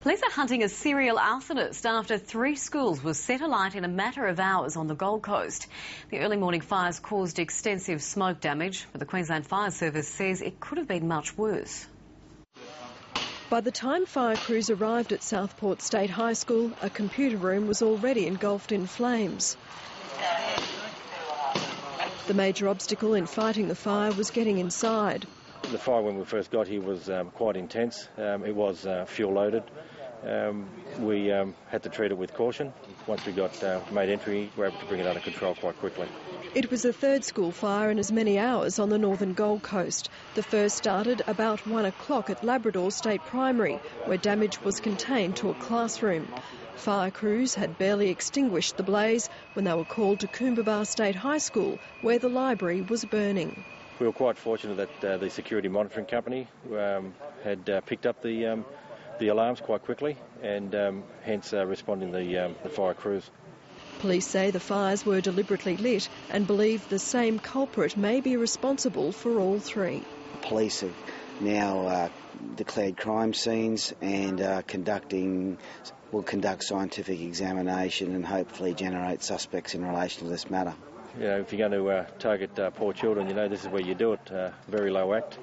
Police are hunting a serial arsonist after 3 schools were set alight in a matter of hours on the Gold Coast. The early morning fires caused extensive smoke damage, but the Queensland Fire Service says it could have been much worse. By the time fire crews arrived at Southport State High School, a computer room was already engulfed in flames. The major obstacle in fighting the fire was getting inside. The fire when we first got here was quite intense. It was fuel loaded. We had to treat it with caution. Once we got made entry, we were able to bring it under control quite quickly. It was the 3rd school fire in as many hours on the northern Gold Coast. The first started about 1 o'clock at Labrador State Primary, where damage was contained to a classroom. Fire crews had barely extinguished the blaze when they were called to Coombabah State High School, where the library was burning. We were quite fortunate that the security monitoring company had picked up the alarms quite quickly and hence responding the fire crews. Police say the fires were deliberately lit and believe the same culprit may be responsible for all 3. Police have now declared crime scenes and will conduct scientific examination and hopefully generate suspects in relation to this matter. You know, if you're going to target poor children, you know, this is where you do it. Very low act.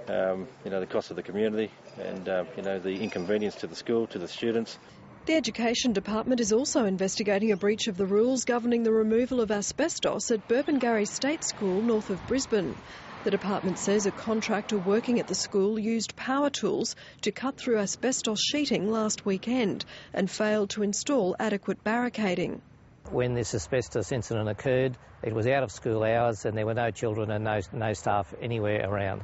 You know, the cost of the community and, you know, the inconvenience to the school, to the students. The Education Department is also investigating a breach of the rules governing the removal of asbestos at Burpengary State School north of Brisbane. The department says a contractor working at the school used power tools to cut through asbestos sheeting last weekend and failed to install adequate barricading. When this asbestos incident occurred, it was out of school hours and there were no children and no staff anywhere around.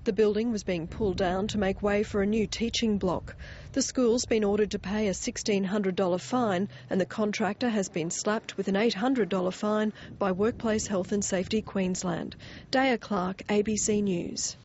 The building was being pulled down to make way for a new teaching block. The school's been ordered to pay a $1,600 fine and the contractor has been slapped with an $800 fine by Workplace Health and Safety Queensland. Daya Clark, ABC News.